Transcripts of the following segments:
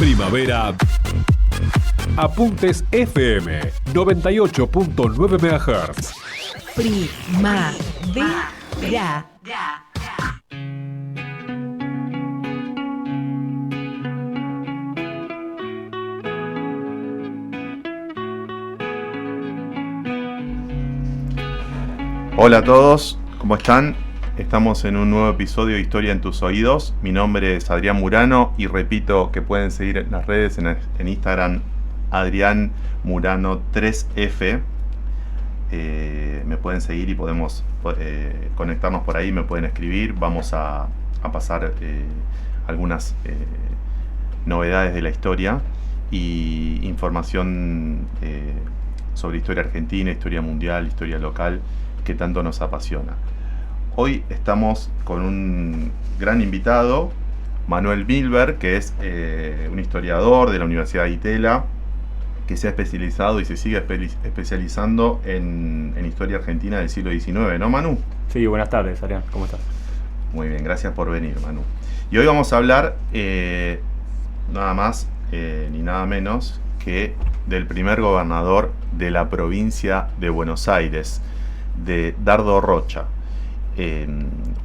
Primavera. Apuntes FM 98.9 MHz. Primavera. Hola a todos, ¿cómo están? Estamos en un nuevo episodio de Historia en tus oídos. Mi nombre es Adrián Murano y repito que pueden seguir en las redes, en Instagram, Adrián Murano 3F. Me pueden seguir y podemos conectarnos por ahí, me pueden escribir. Vamos a pasar algunas novedades de la historia y información sobre historia argentina, historia mundial, historia local, que tanto nos apasiona. Hoy estamos con un gran invitado, Manuel Milberg, que es un historiador de la Universidad de Itela, que se ha especializado y se sigue especializando en historia argentina del siglo XIX, ¿no, Manu? Sí, buenas tardes, Adrián, ¿cómo estás? Muy bien, gracias por venir, Manu. Y hoy vamos a hablar nada más ni nada menos que del primer gobernador de la provincia de Buenos Aires, de Dardo Rocha,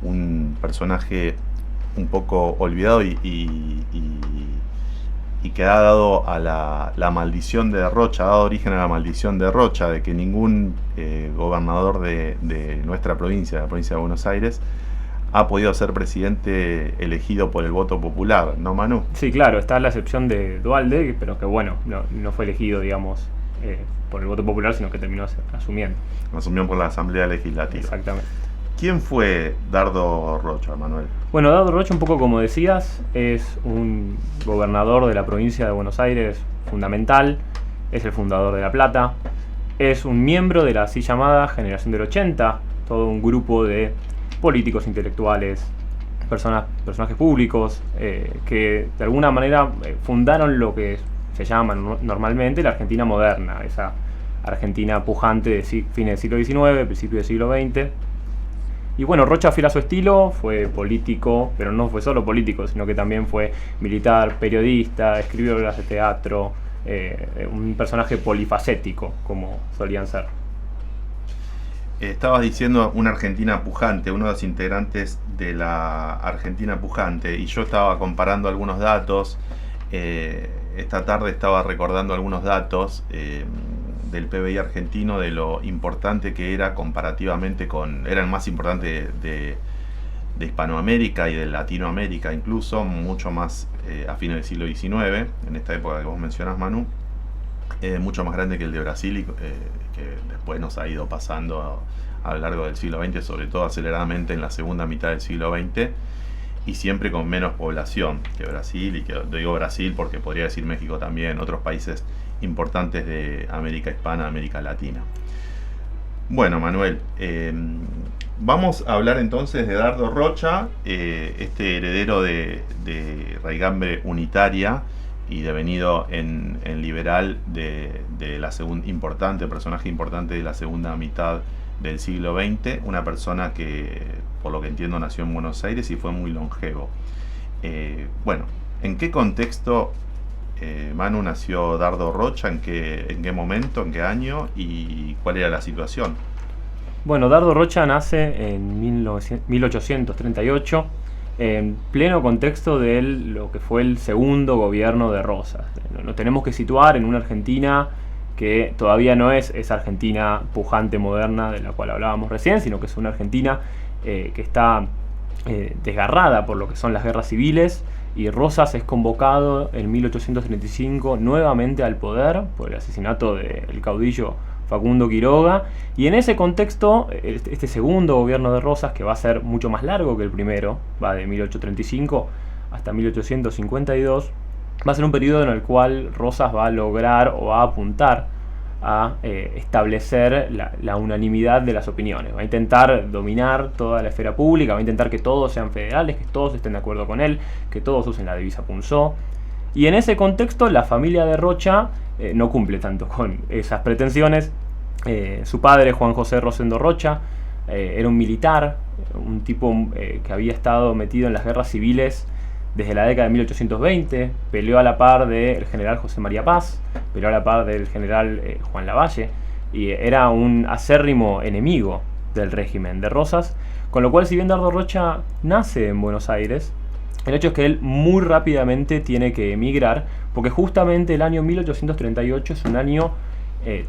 un personaje un poco olvidado y que ha dado a la maldición de Rocha, ha dado origen a la maldición de Rocha, de que ningún gobernador de nuestra provincia, de la provincia de Buenos Aires, ha podido ser presidente elegido por el voto popular, ¿no, Manu? Sí, claro, está la excepción de Duhalde, pero que bueno, no fue elegido, digamos, por el voto popular, sino que terminó asumiendo. Asumió por la Asamblea Legislativa. Exactamente. ¿Quién fue Dardo Rocha, Manuel? Bueno, Dardo Rocha, un poco como decías, es un gobernador de la provincia de Buenos Aires fundamental, es el fundador de La Plata, es un miembro de la así llamada Generación del 80, todo un grupo de políticos, intelectuales, personajes públicos, que de alguna manera fundaron lo que se llama normalmente la Argentina moderna, esa Argentina pujante de fines del siglo XIX, principios del siglo XX. Y bueno, Rocha, fiel a su estilo, fue político, pero no fue solo político, sino que también fue militar, periodista, escribió obras de teatro, un personaje polifacético, como solían ser. Estabas diciendo una Argentina pujante, uno de los integrantes de la Argentina pujante, y yo estaba comparando algunos datos. Esta tarde estaba recordando algunos datos del PBI argentino, de lo importante que era comparativamente era el más importante de Hispanoamérica y de Latinoamérica, incluso mucho más a fines del siglo XIX, en esta época que vos mencionás, Manu, mucho más grande que el de Brasil, que después nos ha ido pasando a lo largo del siglo XX, sobre todo aceleradamente en la segunda mitad del siglo XX, y siempre con menos población que Brasil, y que digo Brasil porque podría decir México también, otros países importantes de América Hispana, América Latina. Bueno, Manuel, vamos a hablar entonces de Dardo Rocha, este heredero de raigambre unitaria y devenido en liberal de la personaje importante de la segunda mitad del siglo XX, una persona que, por lo que entiendo, nació en Buenos Aires y fue muy longevo. Bueno, ¿en qué contexto, Manu, nació Dardo Rocha? ¿En qué momento, en qué año y cuál era la situación? Bueno, Dardo Rocha nace en 1838, en pleno contexto de lo que fue el segundo gobierno de Rosas. Nos tenemos que situar en una Argentina que todavía no es esa Argentina pujante moderna de la cual hablábamos recién, sino que es una Argentina que está desgarrada por lo que son las guerras civiles, y Rosas es convocado en 1835 nuevamente al poder por el asesinato del caudillo Facundo Quiroga, y en ese contexto este segundo gobierno de Rosas, que va a ser mucho más largo que el primero, va de 1835 hasta 1852, va a ser un periodo en el cual Rosas va a lograr o va a apuntar a establecer la unanimidad de las opiniones. Va a intentar dominar toda la esfera pública, va a intentar que todos sean federales, que todos estén de acuerdo con él, que todos usen la divisa Punzó. Y en ese contexto la familia de Rocha no cumple tanto con esas pretensiones. Su padre, Juan José Rosendo Rocha, era un militar, un tipo que había estado metido en las guerras civiles desde la década de 1820, peleó a la par del general José María Paz, peleó a la par del general Juan Lavalle, y era un acérrimo enemigo del régimen de Rosas, con lo cual, si bien Dardo Rocha nace en Buenos Aires, el hecho es que él muy rápidamente tiene que emigrar, porque justamente el año 1838 es un año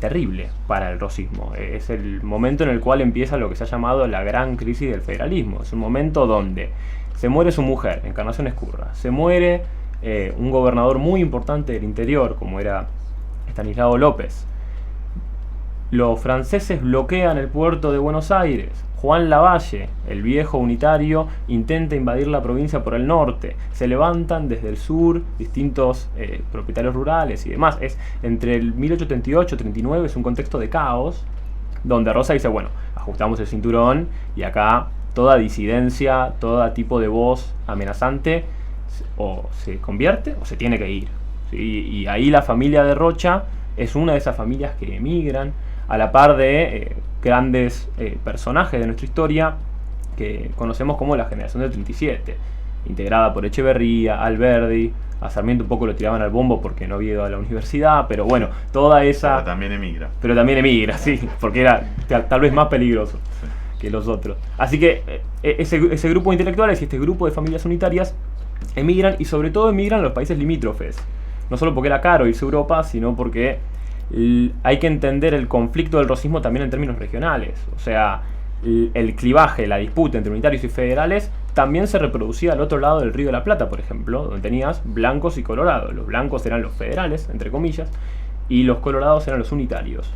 terrible para el rosismo. Es el momento en el cual empieza lo que se ha llamado la gran crisis del federalismo. Es un momento donde se muere su mujer, Encarnación Ezcurra, se muere un gobernador muy importante del interior, como era Estanislao López. Los franceses bloquean el puerto de Buenos Aires. Juan Lavalle, el viejo unitario, intenta invadir la provincia por el norte. Se levantan desde el sur distintos propietarios rurales y demás. Es entre el 1838 y 39 es un contexto de caos, donde Rosa dice, bueno, ajustamos el cinturón y acá toda disidencia, todo tipo de voz amenazante o se convierte o se tiene que ir, ¿sí? Y ahí la familia de Rocha es una de esas familias que emigran, a la par de grandes personajes de nuestra historia que conocemos como la generación del 37, integrada por Echeverría, Alberdi. A Sarmiento un poco lo tiraban al bombo porque no había ido a la universidad, pero bueno, toda esa... Pero también emigra. Pero también emigra, sí, porque era tal vez más peligroso que los otros. Así que ese grupo de intelectuales y este grupo de familias unitarias emigran, y sobre todo emigran a los países limítrofes. No solo porque era caro irse a Europa, sino porque hay que entender el conflicto del rosismo también en términos regionales. O sea, el clivaje, la disputa entre unitarios y federales también se reproducía al otro lado del Río de la Plata, por ejemplo, donde tenías blancos y colorados. Los blancos eran los federales, entre comillas, y los colorados eran los unitarios.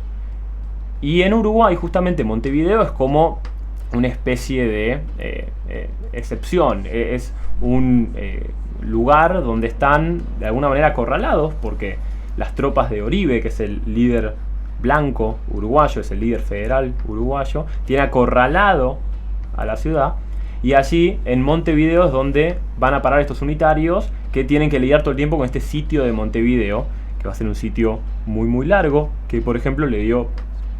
Y en Uruguay, justamente, Montevideo es como una especie de excepción. Es un lugar donde están de alguna manera acorralados, porque las tropas de Oribe, que es el líder blanco uruguayo, es el líder federal uruguayo, tiene acorralado a la ciudad, y allí en Montevideo es donde van a parar estos unitarios que tienen que lidiar todo el tiempo con este sitio de Montevideo, que va a ser un sitio muy muy largo, que por ejemplo le dio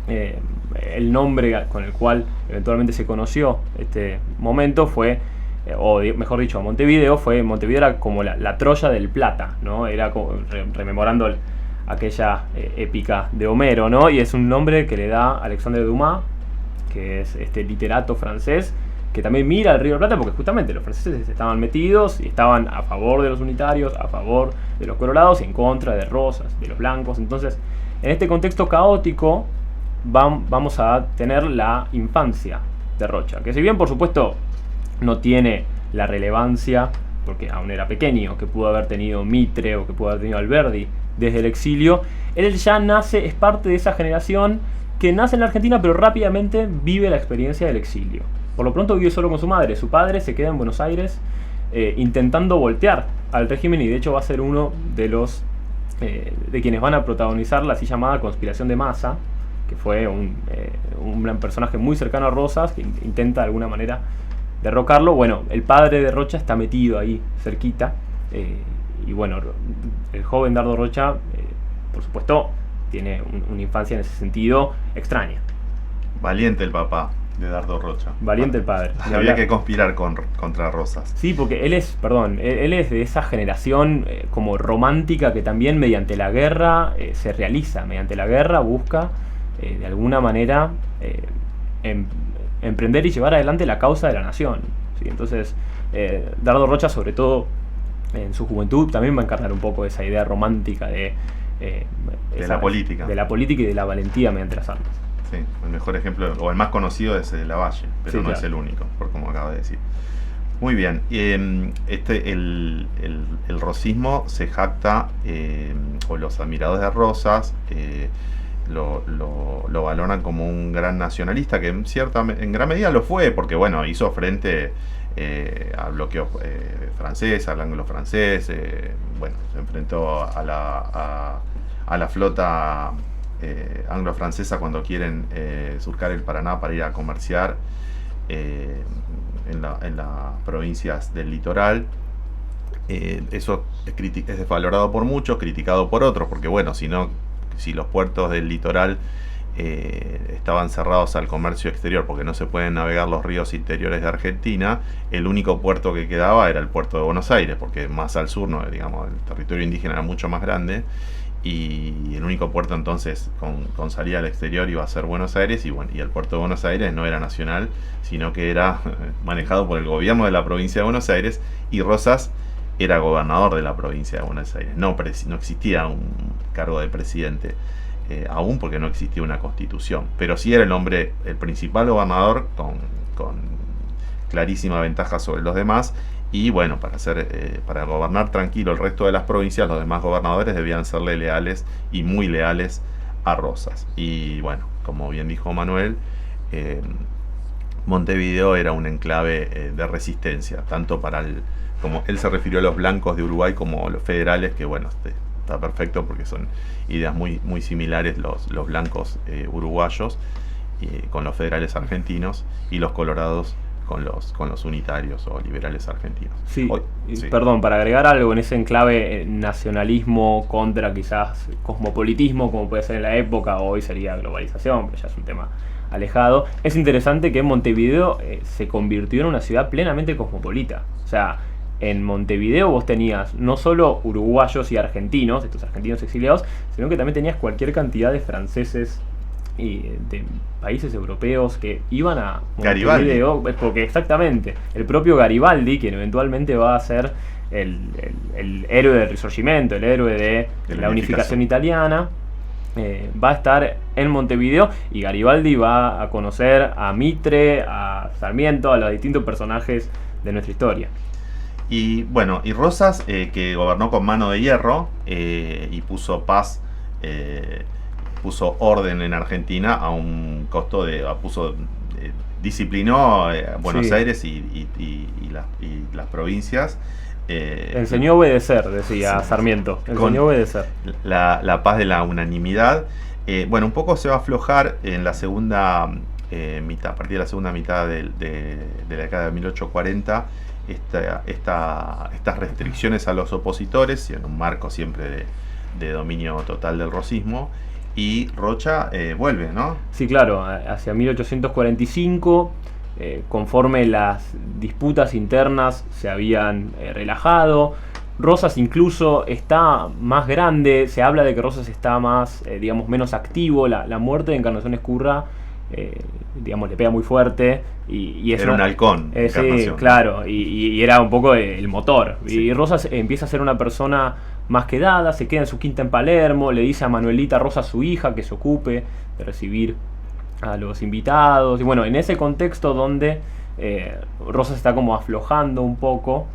el nombre con el cual eventualmente se conoció este momento fue, o mejor dicho, Montevideo era como la Troya del Plata, ¿no? Era como, rememorando aquella épica de Homero, ¿no? Y es un nombre que le da Alexandre Dumas, que es este literato francés, que también mira el Río de la Plata, porque justamente los franceses estaban metidos y estaban a favor de los unitarios, a favor de los colorados y en contra de Rosas, de los blancos. Entonces, en este contexto caótico vamos a tener la infancia de Rocha, que si bien por supuesto no tiene la relevancia, porque aún era pequeño, que pudo haber tenido Mitre o que pudo haber tenido Alberdi desde el exilio, él ya nace, es parte de esa generación que nace en la Argentina, pero rápidamente vive la experiencia del exilio. Por lo pronto vive solo con su madre. Su padre se queda en Buenos Aires intentando voltear al régimen, y de hecho va a ser uno de los de quienes van a protagonizar la así llamada conspiración de Massa, que fue un personaje muy cercano a Rosas, que intenta de alguna manera derrocarlo. Bueno, el padre de Rocha está metido ahí cerquita, y bueno, el joven Dardo Rocha, por supuesto, tiene una infancia en ese sentido extraña. Valiente el papá de Dardo Rocha. Valiente el padre. Había que conspirar contra Rosas. Sí, porque él es de esa generación como romántica que también mediante la guerra se realiza. Mediante la guerra busca de alguna manera emprender y llevar adelante la causa de la nación, ¿sí? Entonces, Dardo Rocha, sobre todo en su juventud, también va a encarnar un poco esa idea romántica de la política. De la política y de la valentía mediante las armas. Sí, el mejor ejemplo, o el más conocido, es el Lavalle, pero sí, no claro, es el único, por como acabo de decir. Muy bien, el rosismo se jacta, o los admiradores de Rosas lo valoran como un gran nacionalista, que en gran medida lo fue, porque bueno, hizo frente al bloqueo francés, al anglo-francés, bueno, se enfrentó a la flota anglo-francesa cuando quieren surcar el Paraná para ir a comerciar en las provincias del litoral. Eso es desvalorado por muchos, criticado por otros, porque bueno, si los puertos del litoral estaban cerrados al comercio exterior porque no se pueden navegar los ríos interiores de Argentina. El único puerto que quedaba era el puerto de Buenos Aires, porque más al sur, no, digamos, el territorio indígena era mucho más grande, y el único puerto entonces con salida al exterior iba a ser Buenos Aires, y bueno, y el puerto de Buenos Aires no era nacional, sino que era manejado por el gobierno de la provincia de Buenos Aires, y Rosas era gobernador de la provincia de Buenos Aires. No existía un cargo de presidente, aún porque no existía una constitución, pero sí era el principal gobernador con clarísima ventaja sobre los demás. Y bueno, para gobernar tranquilo el resto de las provincias, los demás gobernadores debían serle leales, y muy leales, a Rosas. Y bueno, como bien dijo Manuel, Montevideo era un enclave de resistencia, tanto como él se refirió a los blancos de Uruguay como los federales, que bueno, está perfecto porque son ideas muy, muy similares los blancos uruguayos con los federales argentinos, y los colorados con los unitarios o liberales argentinos. Sí, perdón, para agregar algo en ese enclave, nacionalismo contra quizás cosmopolitismo, como puede ser en la época, hoy sería globalización, pero ya es un tema alejado. Es interesante que Montevideo se convirtió en una ciudad plenamente cosmopolita. O sea, en Montevideo vos tenías no solo uruguayos y argentinos, estos argentinos exiliados, sino que también tenías cualquier cantidad de franceses y de países europeos que iban a Montevideo. Garibaldi. Porque exactamente, el propio Garibaldi, quien eventualmente va a ser el héroe del Risorgimento, el héroe de la unificación italiana, va a estar en Montevideo, y Garibaldi va a conocer a Mitre, a Sarmiento, a los distintos personajes de nuestra historia. Y bueno, y Rosas, que gobernó con mano de hierro, y puso paz, puso orden en Argentina a un costo disciplinó Buenos Aires y las provincias. Enseñó a obedecer, decía Sarmiento. Enseñó a obedecer. La paz de la unanimidad. Bueno, un poco se va a aflojar en la segunda mitad, a partir de la segunda mitad de la década de 1840, estas restricciones a los opositores, y en un marco siempre de dominio total del rosismo. Y Rocha vuelve, ¿no? Sí, claro, hacia 1845, conforme las disputas internas se habían relajado. Rosas incluso está más grande, se habla de que Rosas está más, menos activo. La muerte de Encarnación Ezcurra, le pega muy fuerte. Y era un halcón. Sí, claro, y era un poco el motor. Sí. Y Rosas empieza a ser una persona más quedada, se queda en su quinta en Palermo, le dice a Manuelita Rosas, su hija, que se ocupe de recibir a los invitados. Y bueno, en ese contexto donde Rosas está como aflojando un poco,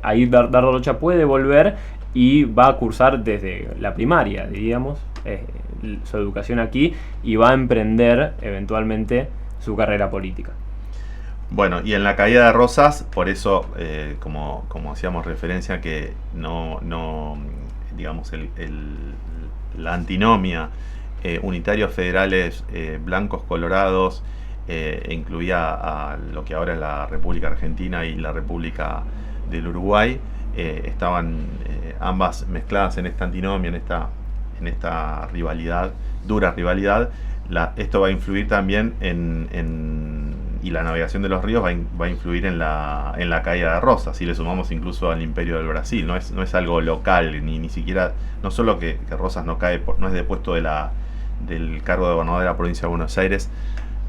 ahí Dardo Rocha puede volver y va a cursar desde la primaria, diríamos, su educación aquí, y va a emprender eventualmente su carrera política. Bueno, y en la caída de Rosas, por eso, como hacíamos referencia, que digamos, la antinomia unitarios federales blancos colorados incluía a lo que ahora es la República Argentina y la República del Uruguay, estaban ambas mezcladas en esta antinomia, en esta rivalidad, dura rivalidad. Esto va a influir también y la navegación de los ríos va a influir en la caída de Rosas, si le sumamos incluso al Imperio del Brasil. No es algo local, ni siquiera, no solo que Rosas no es depuesto del cargo de gobernador de la provincia de Buenos Aires,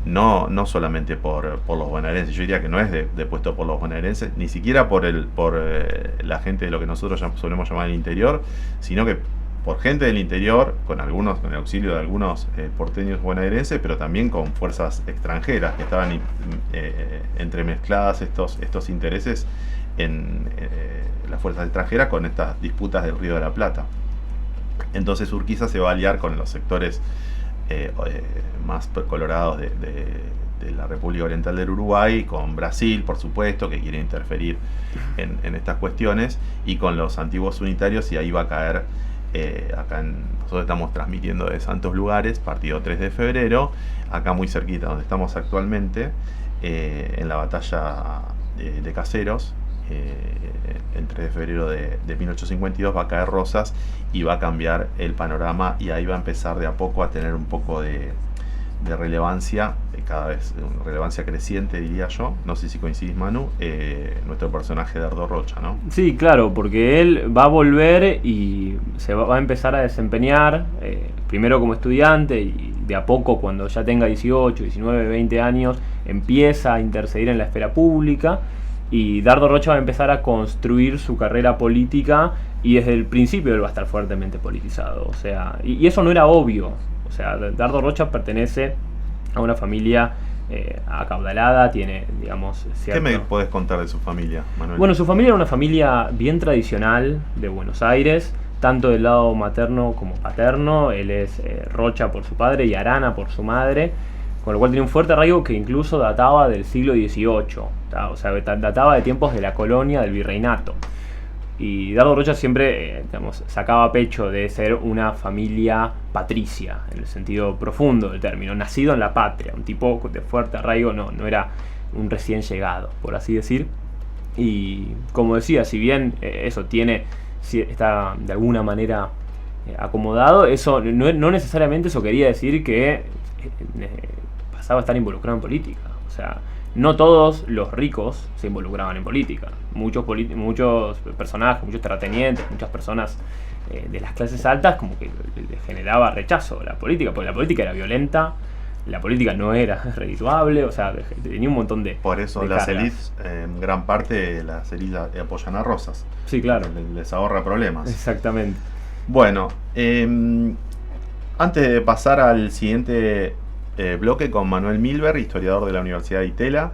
no solamente por los bonaerenses, yo diría que no es depuesto por los bonaerenses, ni siquiera por la gente de lo que nosotros solemos llamar el interior, sino que por gente del interior, con el auxilio de algunos porteños bonaerenses, pero también con fuerzas extranjeras que estaban entremezcladas estos intereses en las fuerzas extranjeras con estas disputas del Río de la Plata. Entonces Urquiza se va a aliar con los sectores más colorados de la República Oriental del Uruguay, con Brasil, por supuesto, que quiere interferir en estas cuestiones, y con los antiguos unitarios, y ahí va a caer. Nosotros estamos transmitiendo de Santos Lugares, partido 3 de febrero, acá muy cerquita donde estamos actualmente, en la batalla de Caseros, el 3 de febrero de 1852 va a caer Rosas y va a cambiar el panorama, y ahí va a empezar de a poco a tener un poco de de relevancia, cada vez de relevancia creciente, diría yo. No sé si coincidís, Manu, nuestro personaje Dardo Rocha, ¿no? Sí, claro, porque él va a volver y va a empezar a desempeñar, primero como estudiante y de a poco cuando ya tenga 18, 19, 20 años, empieza a interceder en la esfera pública y Dardo Rocha va a empezar a construir su carrera política y desde el principio él va a estar fuertemente politizado. O sea, y eso no era obvio. O sea, Dardo Rocha pertenece a una familia acaudalada, tiene, digamos, cierto... ¿Qué me podés contar de su familia, Manuel? Bueno, su familia era una familia bien tradicional de Buenos Aires, tanto del lado materno como paterno. Él es Rocha por su padre y Arana por su madre, con lo cual tenía un fuerte arraigo que incluso databa del siglo XVIII, o sea, databa de tiempos de la colonia, del virreinato. Y Dardo Rocha siempre, digamos, sacaba pecho de ser una familia patricia, en el sentido profundo del término, nacido en la patria, un tipo de fuerte arraigo, no era un recién llegado, por así decir. Y como decía, si bien eso está de alguna manera acomodado, eso no necesariamente eso quería decir que pasaba a estar involucrado en política. O sea, no todos los ricos se involucraban en política. Muchos personajes, muchos terratenientes, muchas personas de las clases altas como que les generaba rechazo a la política, porque la política era violenta, la política no era redituable, o sea, tenía un montón de... Por eso de las cargas. élites, en gran parte las élites apoyan a Rosas. Sí, claro. Les ahorra problemas. Exactamente. Bueno, antes de pasar al siguiente bloque con Manuel Milberg, historiador de la Universidad de Itela,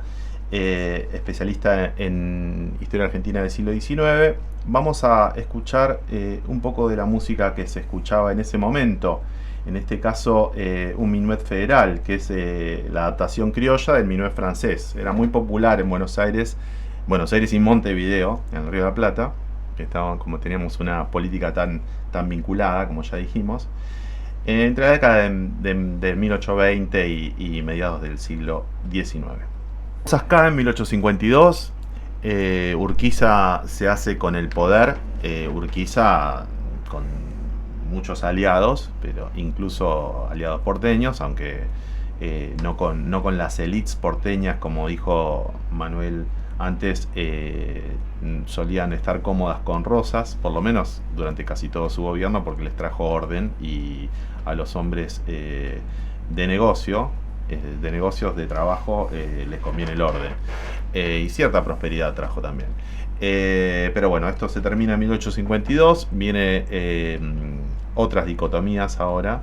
especialista en historia argentina del siglo XIX, vamos a escuchar un poco de la música que se escuchaba en ese momento. En este caso, un minuet federal, que es la adaptación criolla del minuet francés. Era muy popular en Buenos Aires y Montevideo, en el Río de la Plata, que como teníamos una política tan vinculada, como ya dijimos, entre la década de 1820 y mediados del siglo XIX. Acá en 1852, Urquiza se hace con el poder. Urquiza con muchos aliados, pero incluso aliados porteños, aunque no con las élites porteñas, como dijo Manuel antes, solían estar cómodas con Rosas, por lo menos durante casi todo su gobierno, porque les trajo orden, y a los hombres de negocios de trabajo, les conviene el orden, y cierta prosperidad trajo también. Pero bueno, esto se termina en 1852, viene otras dicotomías ahora.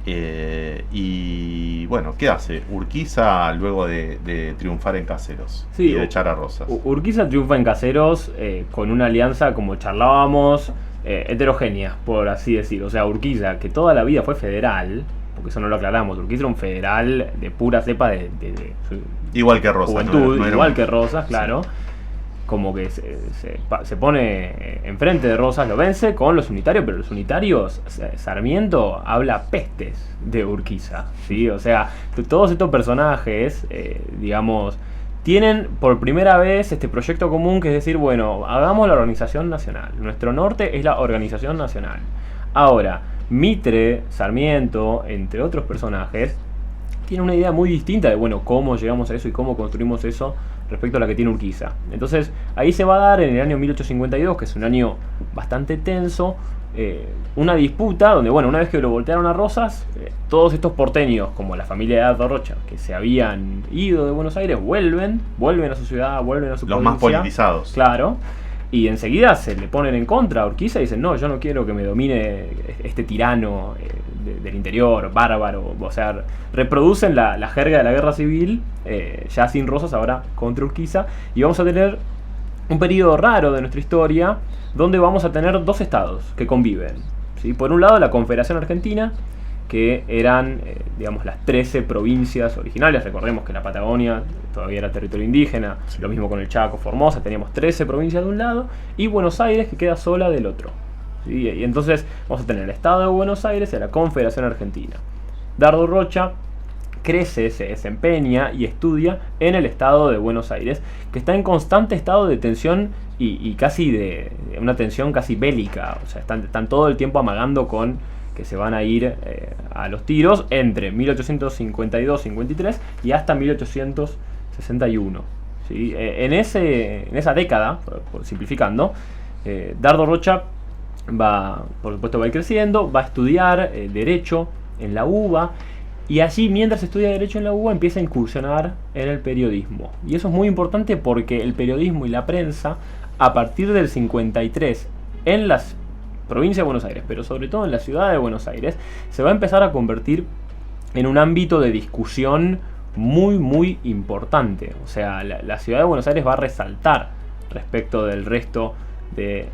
Y bueno, ¿qué hace Urquiza luego de triunfar en Caseros y de echar a Rosas? Urquiza triunfa en Caseros con una alianza, como charlábamos, heterogénea, por así decir. O sea, Urquiza, que toda la vida fue federal, porque eso no lo aclaramos, Urquiza era un federal de pura cepa de igual que Rosas, juventud, igual que Rosas, claro. Sí. Como que se pone enfrente de Rosas, lo vence con los unitarios, pero los unitarios, Sarmiento habla pestes de Urquiza, ¿sí? O sea, todos estos personajes, digamos, tienen por primera vez este proyecto común, que es decir, bueno, hagamos la organización nacional. Nuestro norte es la organización nacional. Ahora, Mitre, Sarmiento, entre otros personajes, tiene una idea muy distinta de, bueno, cómo llegamos a eso y cómo construimos eso respecto a la que tiene Urquiza. Entonces, ahí se va a dar en el año 1852, que es un año bastante tenso, una disputa donde, bueno, una vez que lo voltearon a Rosas, todos estos porteños, como la familia de Dardo Rocha, que se habían ido de Buenos Aires, vuelven a su ciudad, vuelven a su provincia. Los más politizados. Claro. Y enseguida se le ponen en contra a Urquiza y dicen, no, yo no quiero que me domine este tirano del interior, bárbaro. O sea, reproducen la jerga de la guerra civil, ya sin Rosas, ahora contra Urquiza. Y vamos a tener un periodo raro de nuestra historia, donde vamos a tener dos estados que conviven, ¿sí? Por un lado, la Confederación Argentina, que eran, digamos, las 13 provincias originales. Recordemos que la Patagonia todavía era territorio indígena, sí. Lo mismo con el Chaco, Formosa, teníamos 13 provincias de un lado, y Buenos Aires, que queda sola del otro, ¿sí? Y entonces vamos a tener el Estado de Buenos Aires y la Confederación Argentina. Dardo Rocha crece, se desempeña y estudia en el Estado de Buenos Aires, que está en constante estado de tensión y casi de una tensión casi bélica. O sea, están todo el tiempo amagando con que se van a ir a los tiros entre 1852-53 y hasta 1861. ¿Sí? En esa década, simplificando, Dardo Rocha por supuesto va a ir creciendo, va a estudiar Derecho en la UBA, y allí, mientras estudia Derecho en la UBA, empieza a incursionar en el periodismo. Y eso es muy importante porque el periodismo y la prensa, a partir del 53, en las provincias de Buenos Aires, pero sobre todo en la ciudad de Buenos Aires, se va a empezar a convertir en un ámbito de discusión muy, muy importante. O sea, la ciudad de Buenos Aires va a resaltar respecto del resto de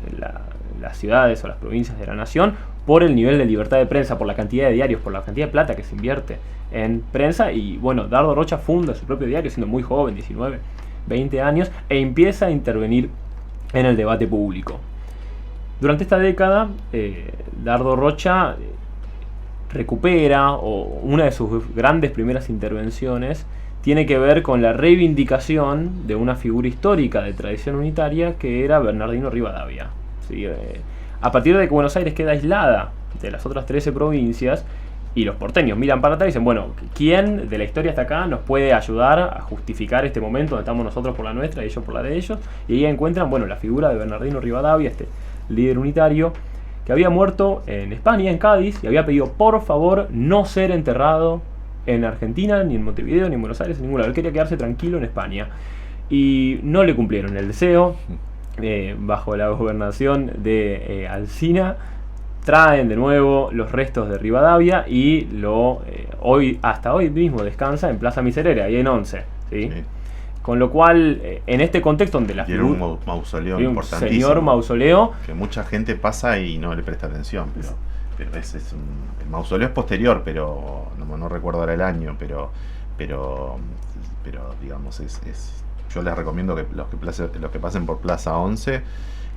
las ciudades o las provincias de la nación por el nivel de libertad de prensa, por la cantidad de diarios, por la cantidad de plata que se invierte en prensa. Y bueno, Dardo Rocha funda su propio diario siendo muy joven, 19, 20 años, e empieza a intervenir en el debate público. Durante esta década, Dardo Rocha recupera, o una de sus grandes primeras intervenciones tiene que ver con la reivindicación de una figura histórica de tradición unitaria que era Bernardino Rivadavia. ¿Sí? A partir de que Buenos Aires queda aislada de las otras 13 provincias y los porteños miran para atrás y dicen, bueno, ¿quién de la historia hasta acá nos puede ayudar a justificar este momento donde estamos nosotros por la nuestra y ellos por la de ellos? Y ahí encuentran, bueno, la figura de Bernardino Rivadavia, este líder unitario que había muerto en España, en Cádiz, y había pedido por favor no ser enterrado en Argentina, ni en Montevideo, ni en Buenos Aires, en ningún lado. Él quería quedarse tranquilo en España. Y no le cumplieron el deseo. Bajo la gobernación de Alsina, traen de nuevo los restos de Rivadavia y hasta hoy mismo descansa en Plaza Miserere, ahí en Once. ¿Sí? Sí. Con lo cual, en este contexto donde la tiene un mausoleo importantísimo, señor mausoleo, que mucha gente pasa y no le presta atención, pero el mausoleo es posterior, pero no recuerdo ahora el año, pero digamos yo les recomiendo que los que pasen por Plaza 11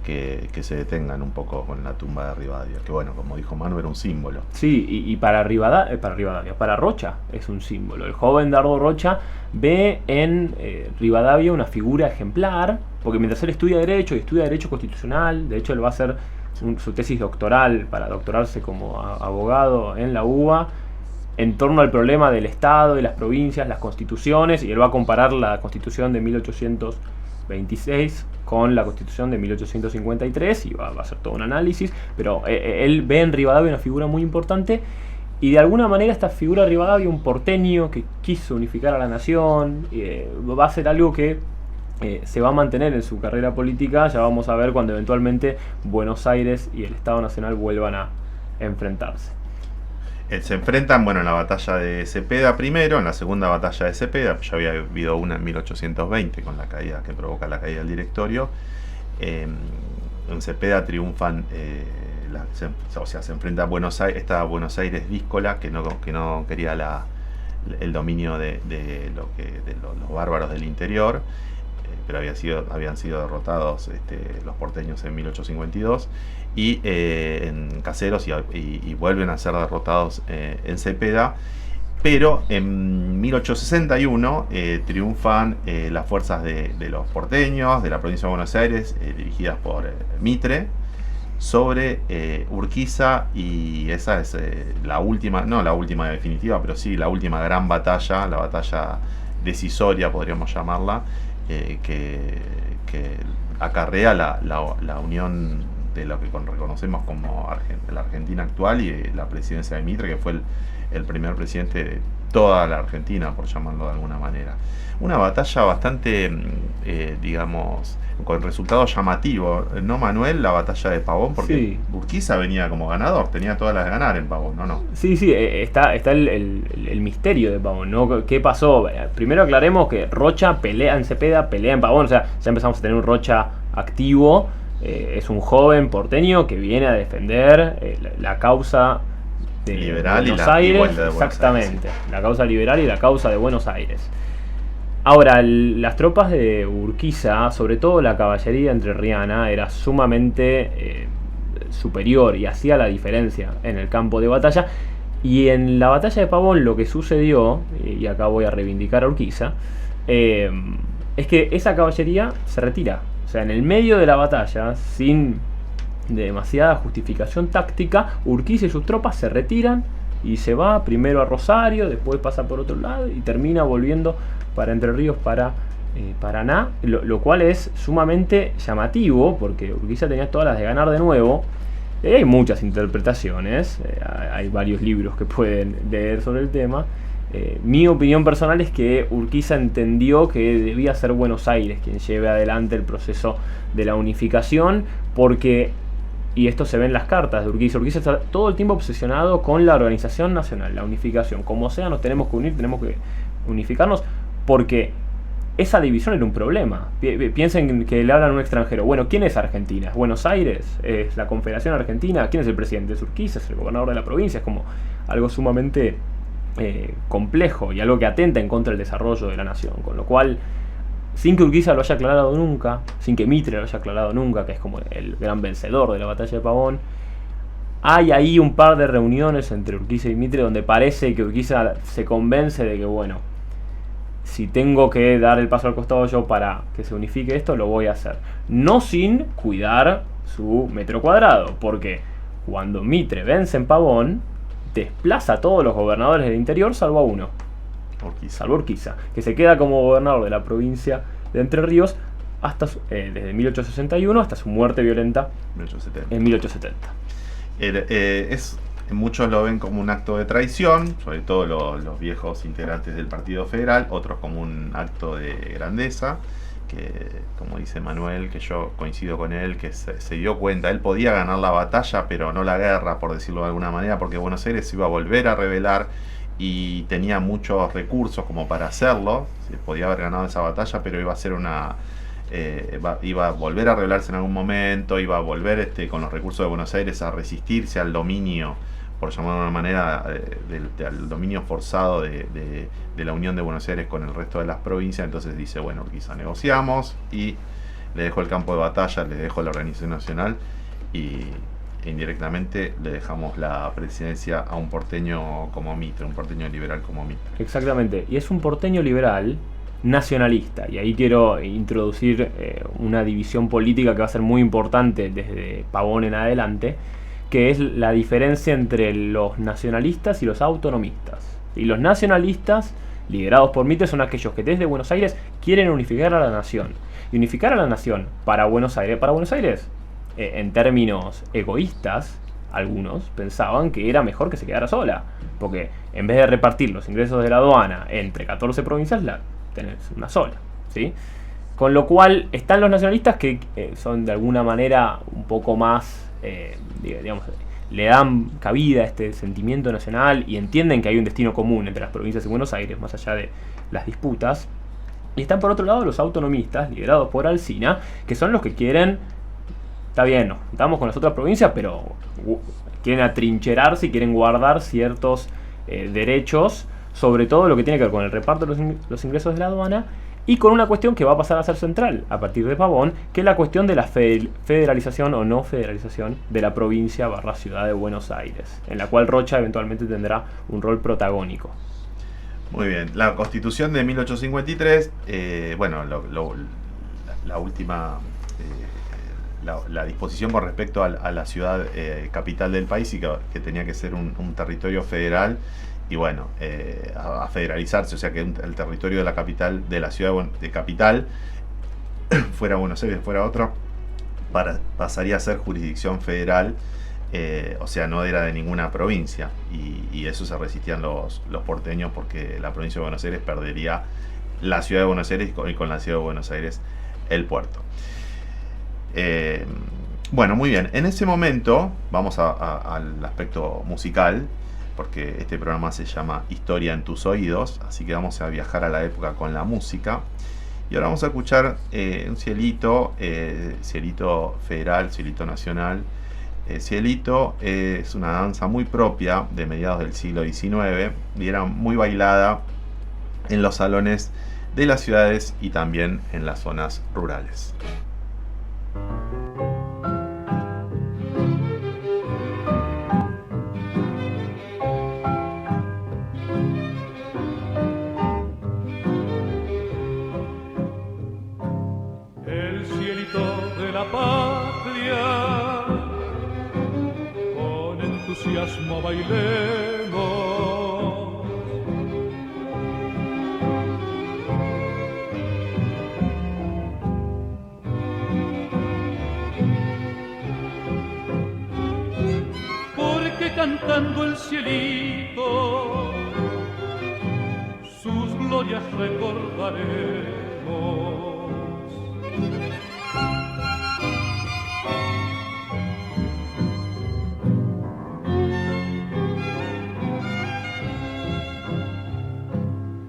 que se detengan un poco con la tumba de Rivadavia, que bueno, como dijo Manu, era un símbolo. Sí, y para Rocha es un símbolo. El joven Dardo Rocha ve en Rivadavia una figura ejemplar, porque mientras él estudia Derecho y estudia Derecho Constitucional, de hecho él va a hacer su tesis doctoral para doctorarse como abogado en la UBA, en torno al problema del Estado, de las provincias, las constituciones, y él va a comparar la Constitución de 1826 con la Constitución de 1853 y va a hacer todo un análisis, pero él ve en Rivadavia una figura muy importante, y de alguna manera esta figura de Rivadavia, un porteño que quiso unificar a la nación, va a ser algo que se va a mantener en su carrera política. Ya vamos a ver cuando eventualmente Buenos Aires y el Estado Nacional vuelvan a enfrentarse. Se enfrentan, bueno, en la batalla de Cepeda primero, en la segunda batalla de Cepeda, ya había habido una en 1820 con la caída que provoca la caída del directorio. En Cepeda triunfan, se enfrenta a Buenos Aires, esta Buenos Aires díscola que no quería el dominio de los bárbaros del interior, pero habían sido derrotados los porteños en 1852. Y en Caseros y vuelven a ser derrotados en Cepeda, pero en 1861 triunfan las fuerzas de los porteños de la provincia de Buenos Aires, dirigidas por Mitre, sobre Urquiza, y esa es la última, no la última definitiva, pero sí la última gran batalla, la batalla decisoria podríamos llamarla, que acarrea la unión de lo que reconocemos como la Argentina actual y la presidencia de Mitre, que fue el primer presidente de toda la Argentina, por llamarlo de alguna manera. Una batalla bastante, digamos, con resultados llamativos, ¿no, Manuel? La batalla de Pavón, porque sí. Urquiza venía como ganador, tenía todas las de ganar en Pavón, ¿no? Sí, está el misterio de Pavón, ¿no? ¿Qué pasó? Primero aclaremos que Rocha pelea en Cepeda, pelea en Pavón, o sea, ya empezamos a tener un Rocha activo. Es un joven porteño que viene a defender la causa de liberal Buenos Aires, exactamente, sí. La causa liberal y la causa de Buenos Aires. Ahora, las tropas de Urquiza, sobre todo la caballería entrerriana, era sumamente superior y hacía la diferencia en el campo de batalla. Y en la batalla de Pavón lo que sucedió, y acá voy a reivindicar a Urquiza, es que esa caballería se retira. O sea, en el medio de la batalla, sin de demasiada justificación táctica, Urquiza y sus tropas se retiran y se va primero a Rosario, después pasa por otro lado y termina volviendo para Entre Ríos, para Paraná, lo cual es sumamente llamativo porque Urquiza tenía todas las de ganar de nuevo. Hay muchas interpretaciones, hay varios libros que pueden leer sobre el tema. Mi opinión personal es que Urquiza entendió que debía ser Buenos Aires quien lleve adelante el proceso de la unificación, porque, y esto se ve en las cartas de Urquiza, Urquiza está todo el tiempo obsesionado con la organización nacional, la unificación. Como sea, nos tenemos que unir, tenemos que unificarnos, porque esa división era un problema. Piensen que le hablan a un extranjero. Bueno, ¿quién es Argentina? ¿Es Buenos Aires? ¿Es la Confederación Argentina? ¿Quién es el presidente? ¿Es Urquiza? ¿Es el gobernador de la provincia? Es como algo sumamente complejo y algo que atenta en contra del desarrollo de la nación. Con lo cual, sin que Urquiza lo haya aclarado nunca, sin que Mitre lo haya aclarado nunca, que es como el gran vencedor de la batalla de Pavón, hay ahí un par de reuniones entre Urquiza y Mitre donde parece que Urquiza se convence de que, bueno, si tengo que dar el paso al costado yo para que se unifique esto, lo voy a hacer. No sin cuidar su metro cuadrado, porque cuando Mitre vence en Pavón, desplaza a todos los gobernadores del interior salvo a uno, salvo Urquiza, que se queda como gobernador de la provincia de Entre Ríos hasta desde 1861 hasta su muerte violenta 1870. en 1870. Muchos lo ven como un acto de traición, sobre todo los viejos integrantes del Partido Federal, otros como un acto de grandeza, que, como dice Manuel, que yo coincido con él, que se dio cuenta, él podía ganar la batalla, pero no la guerra, por decirlo de alguna manera, porque Buenos Aires se iba a volver a rebelar y tenía muchos recursos como para hacerlo. Se podía haber ganado esa batalla, pero iba a ser iba a volver a rebelarse en algún momento, iba a volver con los recursos de Buenos Aires a resistirse al dominio, por llamarlo de una manera, al dominio forzado de la unión de Buenos Aires con el resto de las provincias. Entonces dice, bueno, quizá negociamos y le dejo el campo de batalla, le dejo la organización nacional y indirectamente le dejamos la presidencia a un porteño como Mitre, un porteño liberal como Mitre. Exactamente, y es un porteño liberal nacionalista, y ahí quiero introducir una división política que va a ser muy importante desde Pavón en adelante, que es la diferencia entre los nacionalistas y los autonomistas. Y los nacionalistas, liderados por Mitre, son aquellos que desde Buenos Aires quieren unificar a la nación. Y unificar a la nación para Buenos Aires, en términos egoístas, algunos pensaban que era mejor que se quedara sola, porque en vez de repartir los ingresos de la aduana entre 14 provincias, la tenés una sola, ¿sí? Con lo cual están los nacionalistas que son de alguna manera un poco más, digamos, le dan cabida a este sentimiento nacional y entienden que hay un destino común entre las provincias y Buenos Aires, más allá de las disputas. Y están por otro lado los autonomistas, liderados por Alsina, que son los que quieren, está bien, nos juntamos con las otras provincias, pero quieren atrincherarse y quieren guardar ciertos derechos, sobre todo lo que tiene que ver con el reparto de los ingresos de la aduana, y con una cuestión que va a pasar a ser central a partir de Pavón, que es la cuestión de la federalización o no federalización de la provincia / ciudad de Buenos Aires, en la cual Rocha eventualmente tendrá un rol protagónico. Muy bien, la Constitución de 1853, bueno, la última, la disposición con respecto a la ciudad capital del país, y que tenía que ser un territorio federal, y bueno, a federalizarse, o sea que el territorio de la capital, de la ciudad de capital, fuera Buenos Aires, fuera otro, pasaría a ser jurisdicción federal, o sea, no era de ninguna provincia, y eso se resistían los porteños, porque la provincia de Buenos Aires perdería la ciudad de Buenos Aires y con la ciudad de Buenos Aires el puerto. Bueno, muy bien, en ese momento vamos al aspecto musical, porque este programa se llama Historia en tus oídos, así que vamos a viajar a la época con la música. Y ahora vamos a escuchar un cielito, cielito federal, cielito nacional. Cielito es una danza muy propia de mediados del siglo XIX y era muy bailada en los salones de las ciudades y también en las zonas rurales. entusiasmo bailemos. Porque cantando el cielito sus glorias recordaremos.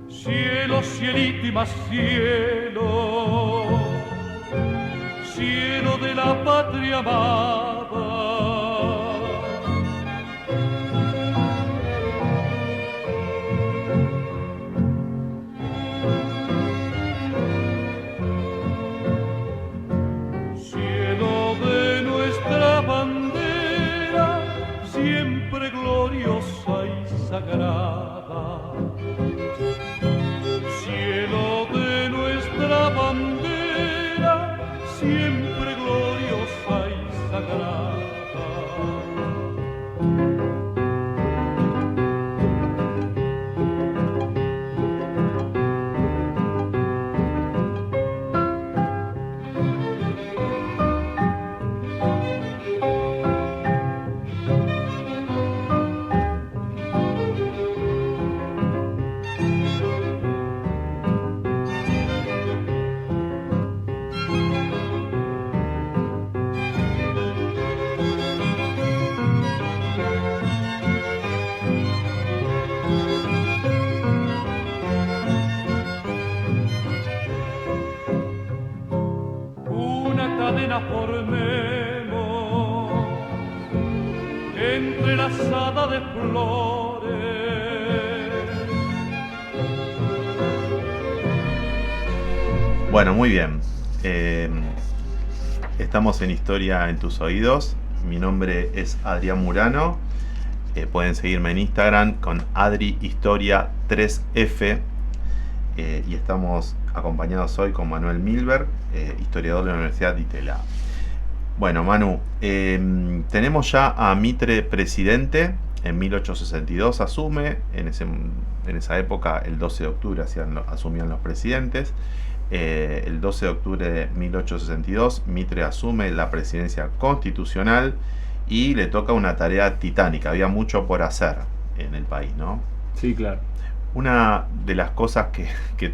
Cielo, cielito y más cielo, cielo de la patria amada. Cielo de nuestra bandera, siempre gloriosa y sagrada. Cielo de nuestra bandera, siempre gloriosa y sagrada. Cadena formemos entrelazada de flores. Bueno, muy bien. Estamos en Historia en tus oídos. Mi nombre es Adrián Murano. Pueden seguirme en Instagram con AdriHistoria3F. Y estamos acompañados hoy con Manuel Milberg, historiador de la Universidad de Itela. Bueno, Manu, tenemos ya a Mitre presidente. En 1862 asume. En esa época, el 12 de octubre, asumían los presidentes. El 12 de octubre de 1862, Mitre asume la presidencia constitucional y le toca una tarea titánica. Había mucho por hacer en el país, ¿no? Sí, claro. Una de las cosas que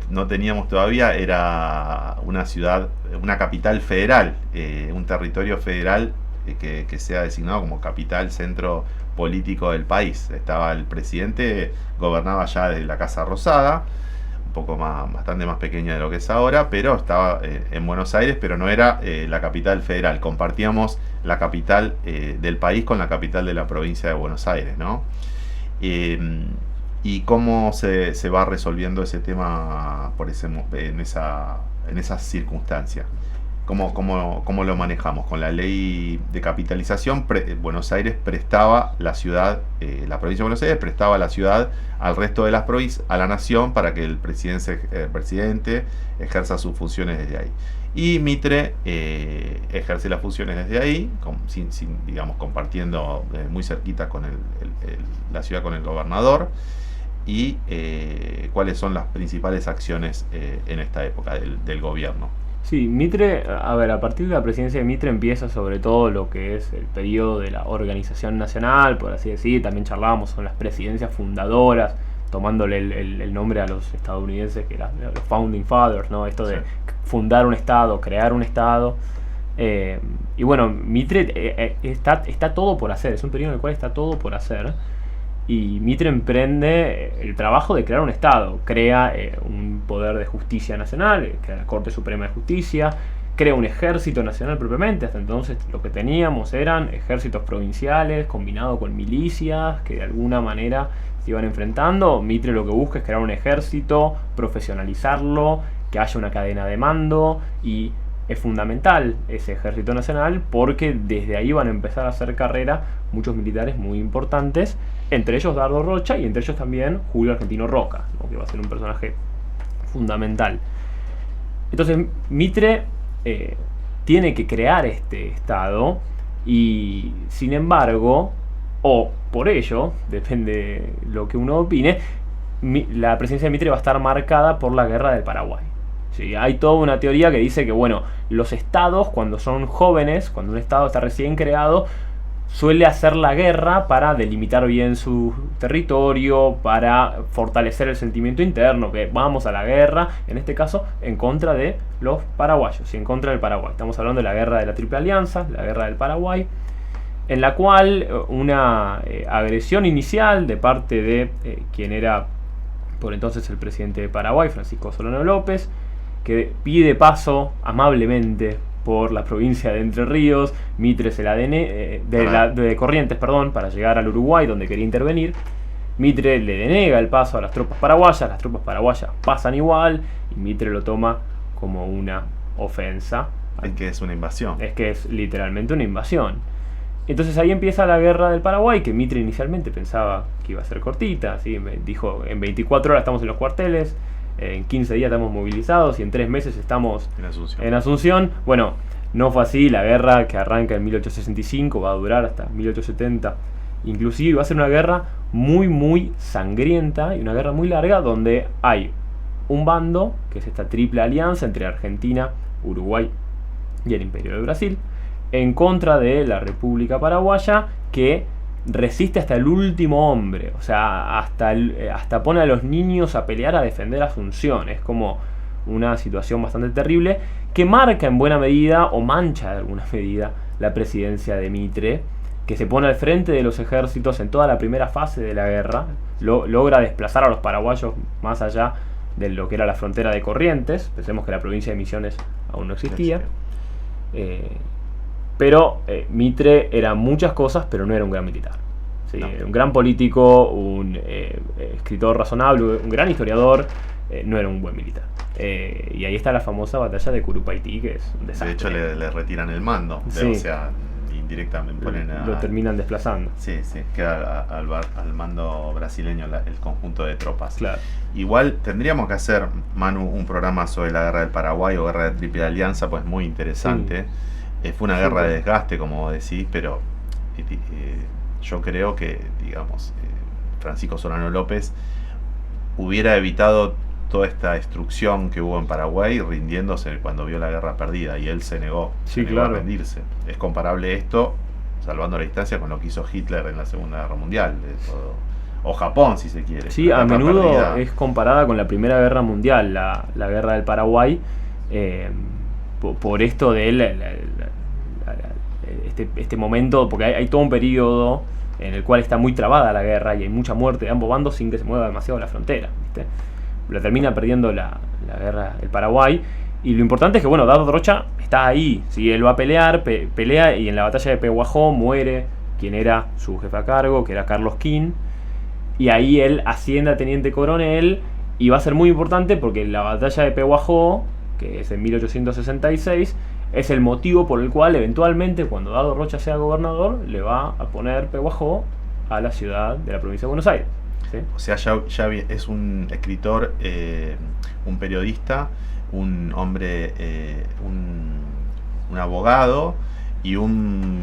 no teníamos todavía era una ciudad, una capital federal, un territorio federal que sea designado como capital, centro político del país. Estaba el presidente, gobernaba ya desde la Casa Rosada, un poco bastante más pequeña de lo que es ahora, pero estaba en Buenos Aires, pero no era la capital federal. Compartíamos la capital del país con la capital de la provincia de Buenos Aires, ¿no? ¿Y cómo se va resolviendo ese tema en esas circunstancias? ¿Cómo lo manejamos? Con la ley de capitalización, Buenos Aires prestaba la ciudad, la provincia de Buenos Aires prestaba la ciudad al resto de las provincias, a la nación, para que el presidente ejerza sus funciones desde ahí. Y Mitre ejerce las funciones desde ahí, digamos, compartiendo muy cerquita con la ciudad con el gobernador. Y cuáles son las principales acciones en esta época del gobierno. Sí, Mitre, a partir de la presidencia de Mitre empieza sobre todo lo que es el periodo de la organización nacional, por así decir. También charlábamos con las presidencias fundadoras, tomándole el nombre a los estadounidenses, que eran los Founding Fathers, ¿no? Esto de fundar un estado, crear un estado. Y bueno, Mitre está todo por hacer, es un periodo en el cual está todo por hacer. Y Mitre emprende el trabajo de crear un Estado, crea un poder de justicia nacional, crea la Corte Suprema de Justicia, crea un ejército nacional propiamente. Hasta entonces lo que teníamos eran ejércitos provinciales combinados con milicias que de alguna manera se iban enfrentando. Mitre lo que busca es crear un ejército, profesionalizarlo, que haya una cadena de mando, y es fundamental ese ejército nacional porque desde ahí van a empezar a hacer carrera muchos militares muy importantes, entre ellos Dardo Rocha y entre ellos también Julio Argentino Roca, ¿no? Que va a ser un personaje fundamental. Entonces Mitre tiene que crear este estado y sin embargo o por ello, depende lo que uno opine, la presidencia de Mitre va a estar marcada por la guerra del Paraguay. Sí, hay toda una teoría que dice que, bueno, los estados, cuando son jóvenes, cuando un estado está recién creado, suele hacer la guerra para delimitar bien su territorio, para fortalecer el sentimiento interno, que vamos a la guerra, en este caso, en contra de los paraguayos y en contra del Paraguay. Estamos hablando de la guerra de la Triple Alianza, la guerra del Paraguay, en la cual una agresión inicial de parte de quien era por entonces el presidente de Paraguay, Francisco Solano López, que pide paso amablemente por la provincia de Entre Ríos. Mitre se la de Corrientes, perdón, para llegar al Uruguay, donde quería intervenir. Mitre le denega el paso a las tropas paraguayas, las tropas paraguayas pasan igual, y Mitre lo toma como una ofensa. Es que es una invasión. Es que es literalmente una invasión. Entonces ahí empieza la guerra del Paraguay, que Mitre inicialmente pensaba que iba a ser cortita, ¿sí? Dijo, en 24 horas estamos en los cuarteles, en 15 días estamos movilizados y en 3 meses estamos en Asunción. Bueno, no fue así. La guerra, que arranca en 1865, va a durar hasta 1870. Inclusive va a ser una guerra muy, muy sangrienta y una guerra muy larga, donde hay un bando, que es esta triple alianza entre Argentina, Uruguay y el Imperio de Brasil, en contra de la República Paraguaya, que resiste hasta el último hombre. O sea, hasta pone a los niños a pelear, a defender Asunción. Es como una situación bastante terrible, que marca en buena medida, o mancha de alguna medida, la presidencia de Mitre, que se pone al frente de los ejércitos en toda la primera fase de la guerra. Logra desplazar a los paraguayos más allá de lo que era la frontera de Corrientes. Pensemos que la provincia de Misiones aún no existía. Pero Mitre era muchas cosas, pero no era un gran militar. ¿Sí? No. Era un gran político, un escritor razonable, un gran historiador, no era un buen militar. Y ahí está la famosa batalla de Curupaytí, que es un desastre. De hecho, le retiran el mando. Sí. O sea, indirectamente lo terminan desplazando. Sí, queda al mando brasileño el conjunto de tropas. Claro. Igual tendríamos que hacer, Manu, un programa sobre la guerra del Paraguay o guerra de Triple Alianza, pues muy interesante. Sí. Fue una guerra de desgaste, como decís, pero yo creo que, digamos, Francisco Solano López hubiera evitado toda esta destrucción que hubo en Paraguay rindiéndose cuando vio la guerra perdida, y él se negó a rendirse. Es comparable esto, salvando la distancia, con lo que hizo Hitler en la Segunda Guerra Mundial, o Japón, si se quiere. Sí, a menudo perdida es comparada con la Primera Guerra Mundial, la guerra del Paraguay, por esto de este momento, porque hay todo un periodo en el cual está muy trabada la guerra y hay mucha muerte de ambos bandos sin que se mueva demasiado la frontera, ¿viste? La termina perdiendo la guerra el Paraguay, y lo importante es que, bueno, Dardo Rocha está ahí, ¿sí? Él va a pelear, pelea, y en la batalla de Pehuajó muere quien era su jefe a cargo, que era Carlos King, y ahí él asciende a teniente coronel, y va a ser muy importante porque la batalla de Pehuajó, que es en 1866, es el motivo por el cual eventualmente, cuando Dardo Rocha sea gobernador, le va a poner Pehuajó a la ciudad de la provincia de Buenos Aires. ¿Sí? O sea, ya es un escritor, un periodista, un hombre, un abogado y un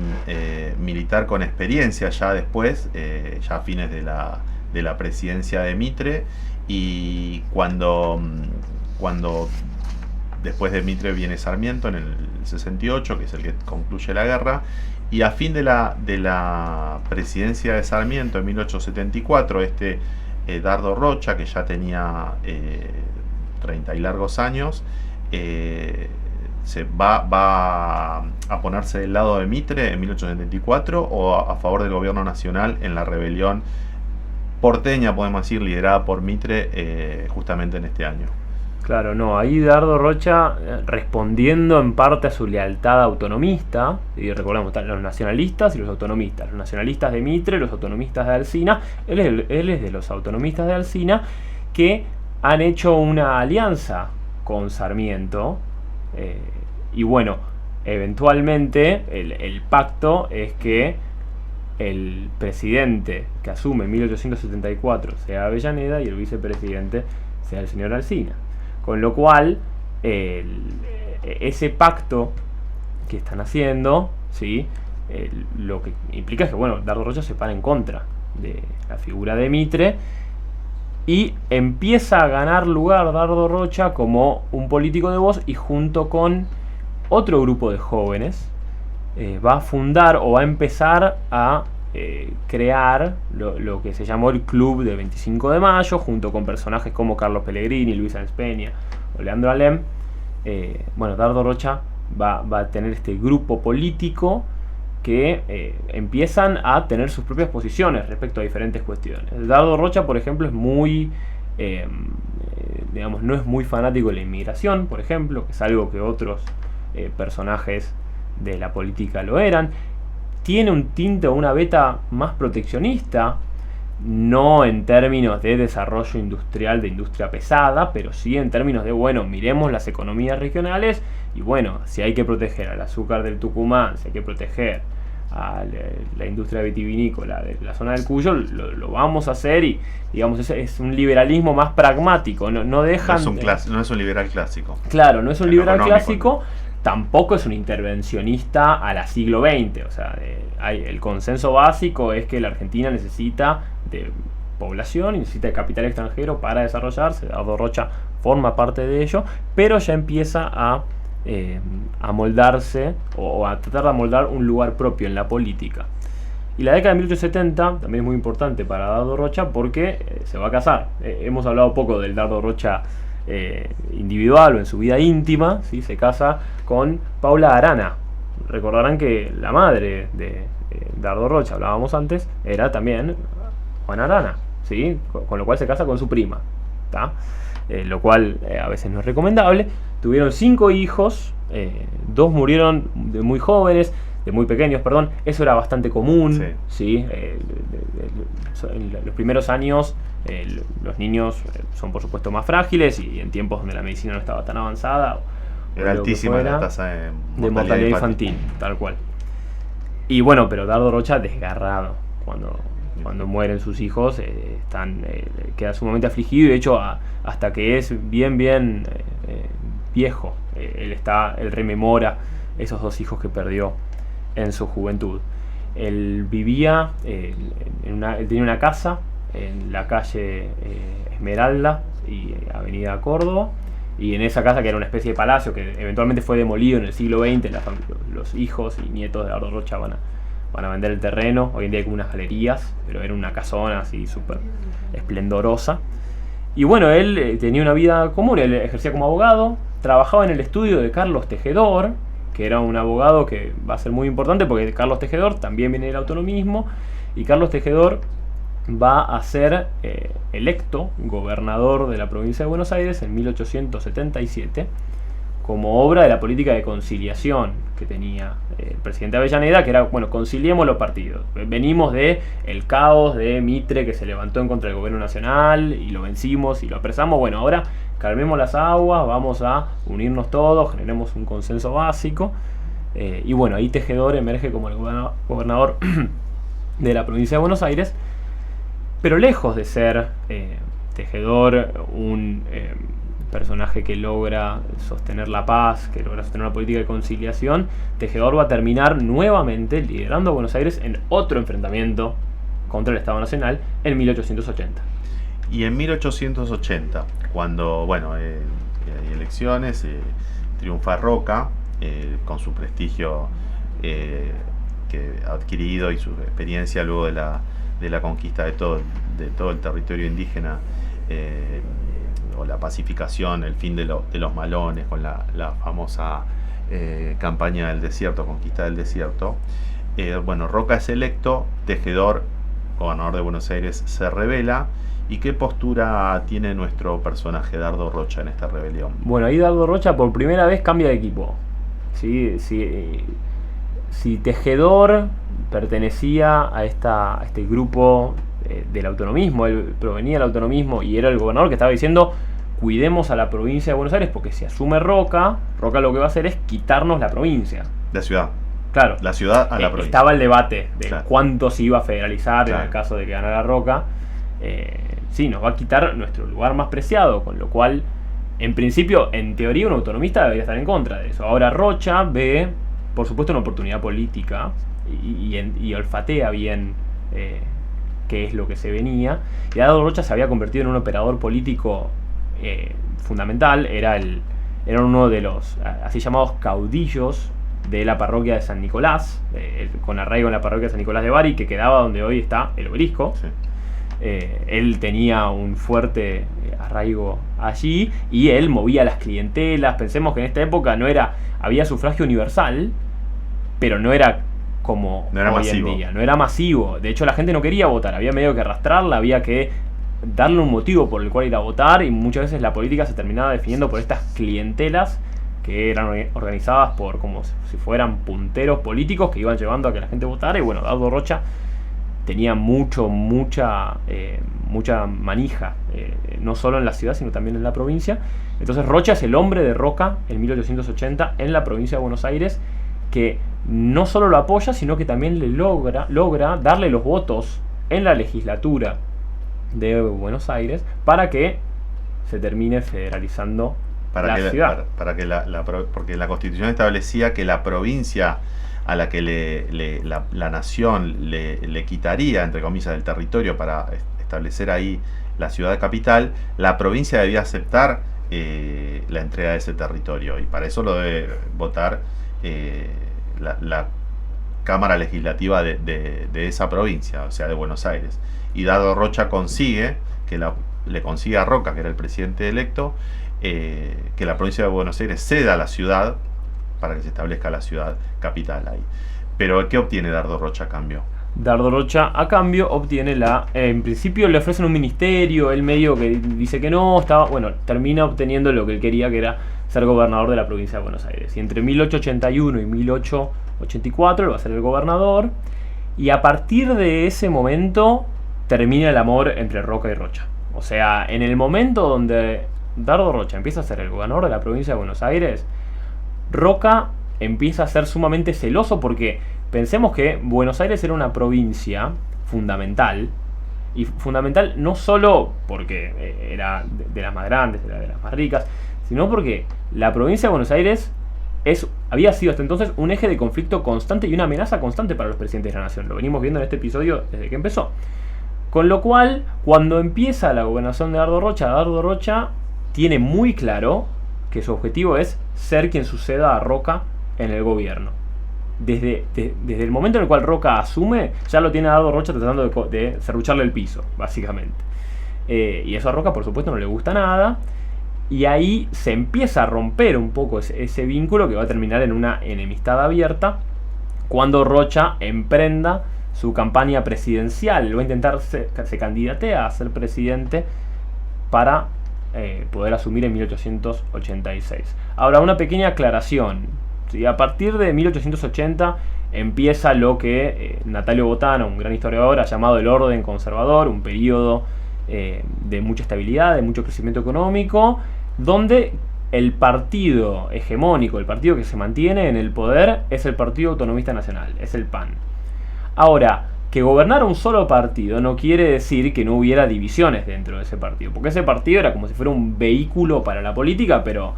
militar con experiencia ya después, ya a fines de la presidencia de Mitre, y cuando después de Mitre viene Sarmiento en el 68, que es el que concluye la guerra, y a fin de la presidencia de Sarmiento en 1874, Dardo Rocha, que ya tenía 30 y largos años, se va a ponerse del lado de Mitre en 1874, o a favor del gobierno nacional en la rebelión porteña, podemos decir, liderada por Mitre justamente en este año. Claro, no, ahí Dardo Rocha, respondiendo en parte a su lealtad autonomista, y recordamos, están los nacionalistas y los autonomistas, los nacionalistas de Mitre, los autonomistas de Alsina. Él es de los autonomistas de Alsina, que han hecho una alianza con Sarmiento, y bueno, eventualmente el pacto es que el presidente que asume en 1874 sea Avellaneda y el vicepresidente sea el señor Alsina. Con lo cual, ese pacto que están haciendo, ¿sí? lo que implica es que, bueno, Dardo Rocha se para en contra de la figura de Mitre y empieza a ganar lugar Dardo Rocha como un político de voz, y junto con otro grupo de jóvenes va a fundar o va a empezar a crear lo que se llamó el Club de 25 de Mayo, junto con personajes como Carlos Pellegrini, Luis Sáenz Peña o Leandro Alem. Bueno, Dardo Rocha va a tener este grupo político que empiezan a tener sus propias posiciones respecto a diferentes cuestiones. Dardo Rocha, por ejemplo, es muy, digamos, no es muy fanático de la inmigración, por ejemplo, que es algo que otros personajes de la política lo eran. Tiene un tinte o una beta más proteccionista, no en términos de desarrollo industrial, de industria pesada, pero sí en términos de, bueno, miremos las economías regionales y, bueno, si hay que proteger al azúcar del Tucumán, si hay que proteger a la industria vitivinícola de la zona del Cuyo, lo vamos a hacer, y, digamos, es un liberalismo más pragmático, no dejan... No es un liberal clásico. Claro, no es un liberal económico, clásico, tampoco es un intervencionista a la siglo XX. O sea, el consenso básico es que la Argentina necesita de población y necesita de capital extranjero para desarrollarse. Dardo Rocha forma parte de ello, pero ya empieza a moldarse o a tratar de moldar un lugar propio en la política. Y la década de 1870 también es muy importante para Dardo Rocha porque se va a casar. Hemos hablado poco del Dardo Rocha individual o en su vida íntima, ¿sí? Se casa con Paula Arana. Recordarán que la madre de Dardo Rocha, hablábamos antes, era también Juana Arana, ¿sí? Con lo cual se casa con su prima, ¿tá? Lo cual a veces no es recomendable. Tuvieron 5 hijos, 2 murieron de muy jóvenes, de muy pequeños, perdón. Eso era bastante común, ¿sí? En los primeros años los niños son por supuesto más frágiles, y en tiempos donde la medicina no estaba tan avanzada, era altísima la tasa de mortalidad infantil, tal cual. Y bueno, pero Dardo Rocha desgarrado cuando mueren sus hijos, queda sumamente afligido, y de hecho hasta que es bien viejo, él rememora esos 2 hijos que perdió en su juventud. Él vivía, él tenía una casa en la calle Esmeralda y Avenida Córdoba, y en esa casa, que era una especie de palacio que eventualmente fue demolido en el siglo XX, los hijos y nietos de Dardo Rocha van a vender el terreno. Hoy en día hay como unas galerías, pero era una casona así súper esplendorosa. Y bueno, él tenía una vida común, él ejercía como abogado, trabajaba en el estudio de Carlos Tejedor, que era un abogado que va a ser muy importante porque Carlos Tejedor también viene del autonomismo, y Carlos Tejedor va a ser electo gobernador de la provincia de Buenos Aires en 1877, como obra de la política de conciliación que tenía el presidente Avellaneda, que era, bueno, conciliemos los partidos. Venimos de el caos de Mitre, que se levantó en contra del gobierno nacional y lo vencimos y lo apresamos. Bueno, ahora calmemos las aguas, vamos a unirnos todos, generemos un consenso básico. Y bueno, ahí Tejedor emerge como el gobernador de la provincia de Buenos Aires, pero lejos de ser Tejedor un personaje que logra sostener la paz, que logra sostener una política de conciliación, Tejedor va a terminar nuevamente liderando a Buenos Aires en otro enfrentamiento contra el Estado Nacional en 1880. Y en 1880, cuando, bueno, hay elecciones, triunfa Roca, con su prestigio que ha adquirido y su experiencia luego de la conquista de todo el territorio indígena, o la pacificación, el fin de los malones, con la famosa campaña del desierto, conquista del desierto. Bueno, Roca es electo, Tejedor, gobernador de Buenos Aires, se rebela. ¿Y qué postura tiene nuestro personaje Dardo Rocha en esta rebelión? Bueno, ahí Dardo Rocha por primera vez cambia de equipo. Si Tejedor pertenecía a este grupo del autonomismo, él provenía del autonomismo y era el gobernador que estaba diciendo: cuidemos a la provincia de Buenos Aires, porque si asume Roca lo que va a hacer es quitarnos la provincia. La ciudad. Claro. La ciudad a la provincia. Estaba el debate de claro, cuánto se iba a federalizar, claro, en el caso de que ganara Roca. Sí, nos va a quitar nuestro lugar más preciado, con lo cual, en principio, en teoría, un autonomista debería estar en contra de eso. Ahora Rocha ve, por supuesto, una oportunidad política y olfatea bien qué es lo que se venía. Y Dardo Rocha se había convertido en un operador político fundamental, era uno de los así llamados caudillos de la parroquia de San Nicolás, con arraigo en la parroquia de San Nicolás de Bari, que quedaba donde hoy está el obelisco. Sí. Él tenía un fuerte arraigo allí y él movía las clientelas. Pensemos que en esta época había sufragio universal, pero no era como no era hoy masivo. en día, no era masivo. De hecho, la gente no quería votar, había medio que arrastrarla, había que darle un motivo por el cual ir a votar, y muchas veces la política se terminaba definiendo por estas clientelas que eran organizadas por como si fueran punteros políticos que iban llevando a que la gente votara. Y bueno, Dardo Rocha tenía mucha manija, no solo en la ciudad, sino también en la provincia. Entonces Rocha es el hombre de Roca en 1880 en la provincia de Buenos Aires, que no solo lo apoya, sino que también le logra darle los votos en la legislatura de Buenos Aires para que se termine federalizando la ciudad. Porque la Constitución establecía que la provincia a la que la nación le quitaría, entre comillas, del territorio para establecer ahí la ciudad capital, la provincia debía aceptar la entrega de ese territorio, y para eso lo debe votar la Cámara Legislativa de esa provincia, o sea, de Buenos Aires. Y Dardo Rocha le consigue a Roca, que era el presidente electo, que la provincia de Buenos Aires ceda a la ciudad para que se establezca la ciudad capital ahí. Pero ¿qué obtiene Dardo Rocha a cambio? Dardo Rocha a cambio obtiene en principio le ofrecen un ministerio, él medio que dice que no, termina obteniendo lo que él quería, que era ser gobernador de la provincia de Buenos Aires. Y entre 1881 y 1884 él va a ser el gobernador, y a partir de ese momento termina el amor entre Roca y Rocha. O sea, en el momento donde Dardo Rocha empieza a ser el gobernador de la provincia de Buenos Aires, Roca empieza a ser sumamente celoso, porque pensemos que Buenos Aires era una provincia fundamental, y fundamental no solo porque era de las más grandes, era de las más ricas, sino porque la provincia de Buenos Aires había sido hasta entonces un eje de conflicto constante y una amenaza constante para los presidentes de la nación. Lo venimos viendo en este episodio desde que empezó. Con lo cual, cuando empieza la gobernación de Dardo Rocha tiene muy claro que su objetivo es ser quien suceda a Roca en el gobierno. Desde el momento en el cual Roca asume, ya lo tiene a Dardo Rocha tratando de serrucharle el piso, básicamente. Y eso a Roca, por supuesto, no le gusta nada. Y ahí se empieza a romper un poco ese vínculo, que va a terminar en una enemistad abierta cuando Rocha emprenda su campaña presidencial. Va a intentar se candidatea a ser presidente para poder asumir en 1886. Ahora, una pequeña aclaración, ¿sí? A partir de 1880 empieza lo que Natalio Botana, un gran historiador, ha llamado el orden conservador, un periodo de mucha estabilidad, de mucho crecimiento económico, donde el partido hegemónico, el partido que se mantiene en el poder, es el Partido Autonomista Nacional, es el PAN. Ahora, que gobernara un solo partido no quiere decir que no hubiera divisiones dentro de ese partido, porque ese partido era como si fuera un vehículo para la política, pero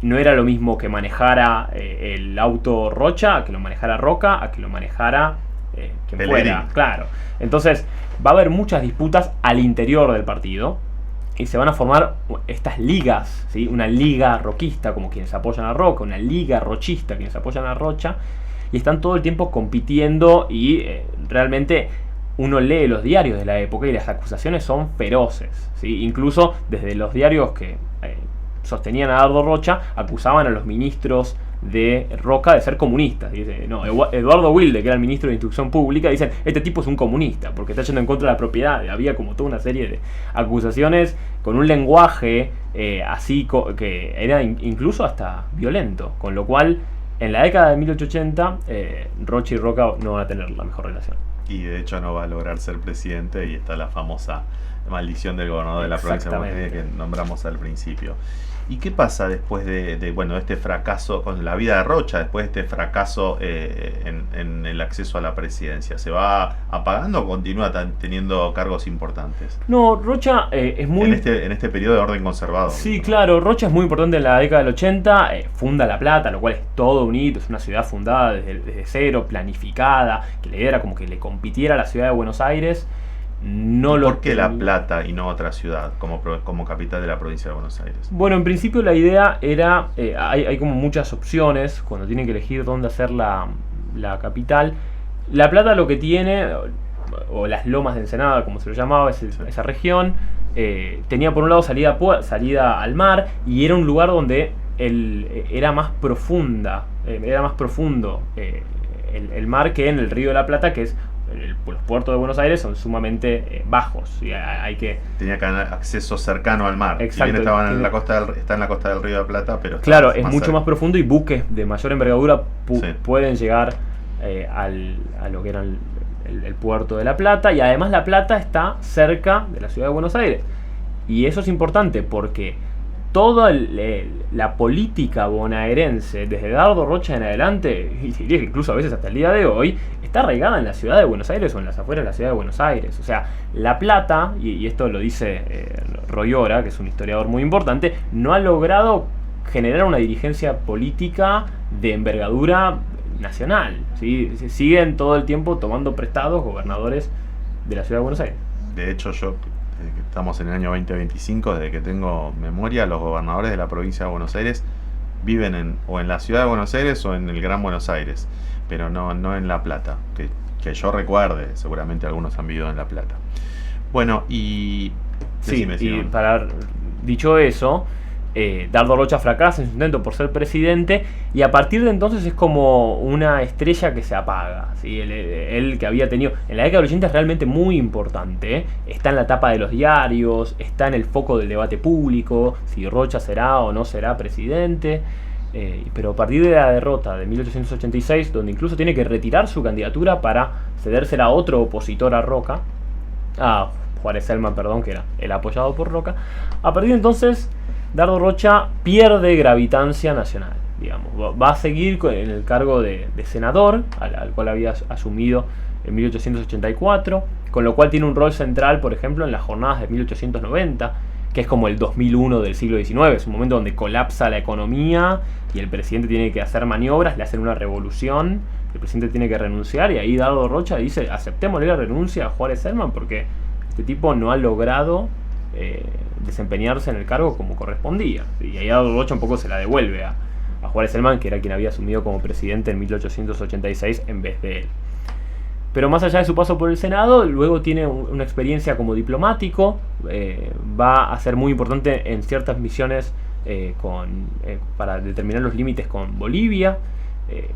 no era lo mismo que manejara el auto Rocha, a que lo manejara Roca, a que lo manejara quien fuera. Claro. Entonces va a haber muchas disputas al interior del partido y se van a formar estas ligas, ¿sí? Una liga roquista, como quienes apoyan a Roca, una liga rochista, quienes apoyan a Rocha, y están todo el tiempo compitiendo, y realmente uno lee los diarios de la época y las acusaciones son feroces, ¿sí? Incluso desde los diarios que sostenían a Dardo Rocha, acusaban a los ministros de Roca de ser comunistas. Dice, no, Eduardo Wilde, que era el ministro de Instrucción Pública, dicen, este tipo es un comunista porque está yendo en contra de la propiedad. Había como toda una serie de acusaciones con un lenguaje así que era incluso hasta violento, con lo cual en la década de 1880 Rocha y Roca no van a tener la mejor relación. Y de hecho no va a lograr ser presidente, y está la famosa maldición del gobernador de la provincia de Buenos Aires que nombramos al principio. ¿Y qué pasa después de este fracaso con la vida de Rocha, después de este fracaso en el acceso a la presidencia? ¿Se va apagando o continúa teniendo cargos importantes? No, Rocha es muy... En este periodo de orden conservador. Sí, ¿no? claro, Rocha es muy importante en la década del 80, funda La Plata, lo cual es todo un hito, es una ciudad fundada desde cero, planificada, que la idea era como que le compitiera a la ciudad de Buenos Aires. ¿Por qué La Plata y no otra ciudad como capital de la provincia de Buenos Aires? Bueno, en principio la idea era, hay como muchas opciones cuando tienen que elegir dónde hacer la capital. La Plata lo que tiene, o las Lomas de Ensenada como se lo llamaba, esa región, tenía por un lado salida al mar y era un lugar donde era más profundo el mar que en el Río de la Plata, que es... Los puertos de Buenos Aires son sumamente bajos y tenía acceso cercano al mar. Exacto, si bien está en la costa del Río de la Plata, pero claro, es mucho más profundo y buques de mayor envergadura pueden llegar a lo que era el puerto de La Plata, y además La Plata está cerca de la ciudad de Buenos Aires, y eso es importante porque toda la política bonaerense, desde Dardo Rocha en adelante, y diría que incluso a veces hasta el día de hoy, está arraigada en la ciudad de Buenos Aires o en las afueras de la ciudad de Buenos Aires. O sea, La Plata, y esto lo dice Royora, que es un historiador muy importante, no ha logrado generar una dirigencia política de envergadura nacional, ¿sí? Siguen todo el tiempo tomando prestados gobernadores de la ciudad de Buenos Aires. De hecho, estamos en el año 2025, desde que tengo memoria, los gobernadores de la provincia de Buenos Aires viven o en la ciudad de Buenos Aires o en el Gran Buenos Aires, pero no en La Plata, que yo recuerde, seguramente algunos han vivido en La Plata. Bueno, y dicho eso, Dardo Rocha fracasa en su intento por ser presidente, y a partir de entonces es como una estrella que se apaga, ¿sí? Él que había tenido en la década del 80 es realmente muy importante, está en la tapa de los diarios, está en el foco del debate público, si Rocha será o no será presidente, pero a partir de la derrota de 1886, donde incluso tiene que retirar su candidatura para cedérsela a otro opositor a Roca, a Juárez Selman, perdón, que era el apoyado por Roca, a partir de entonces Dardo Rocha pierde gravitancia nacional, digamos. Va a seguir en el cargo de senador, al cual había asumido en 1884, con lo cual tiene un rol central, por ejemplo, en las jornadas de 1890, que es como el 2001 del siglo XIX, es un momento donde colapsa la economía y el presidente tiene que hacer maniobras, le hacen una revolución, el presidente tiene que renunciar, y ahí Dardo Rocha dice: aceptémosle la renuncia a Juárez Selman porque este tipo no ha logrado desempeñarse en el cargo como correspondía. Y ahí Dardo Rocha un poco se la devuelve a Juárez Selman, que era quien había asumido como presidente en 1886 en vez de él. Pero más allá de su paso por el Senado, luego tiene una experiencia como diplomático, va a ser muy importante en ciertas misiones para determinar los límites con Bolivia.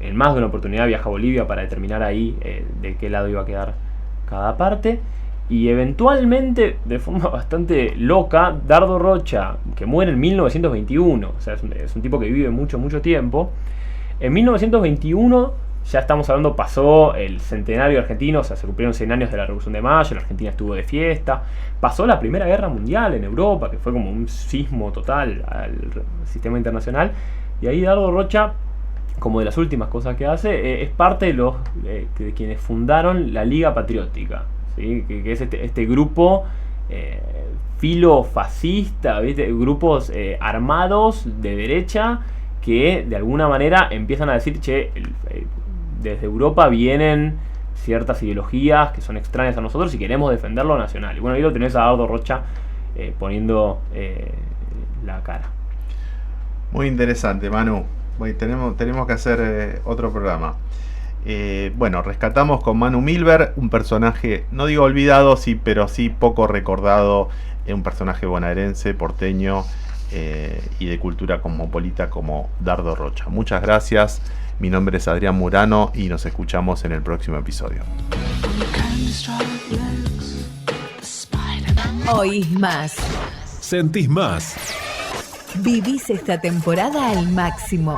En más de una oportunidad viaja a Bolivia para determinar ahí de qué lado iba a quedar cada parte. Y eventualmente, de forma bastante loca, Dardo Rocha, que muere en 1921, o sea, es un tipo que vive mucho tiempo. En 1921, ya estamos hablando, pasó el centenario argentino, o sea, se cumplieron 100 años de la Revolución de Mayo, la Argentina estuvo de fiesta, pasó la Primera Guerra Mundial en Europa, que fue como un sismo total al sistema internacional, y ahí Dardo Rocha, como de las últimas cosas que hace, es parte de quienes fundaron la Liga Patriótica, ¿sí? Que es este grupo filofascista, ¿viste? Grupos armados de derecha que de alguna manera empiezan a decir: che, desde Europa vienen ciertas ideologías que son extrañas a nosotros y queremos defender lo nacional. Y bueno, ahí lo tenés a Dardo Rocha poniendo la cara. Muy interesante, Manu. Tenemos que hacer otro programa. Bueno, rescatamos con Manu Milver un personaje, no digo olvidado, sí, pero sí poco recordado, un personaje bonaerense, porteño y de cultura cosmopolita como Dardo Rocha. Muchas gracias. Mi nombre es Adrián Murano y nos escuchamos en el próximo episodio. Oís más. Sentís más. Vivís esta temporada al máximo.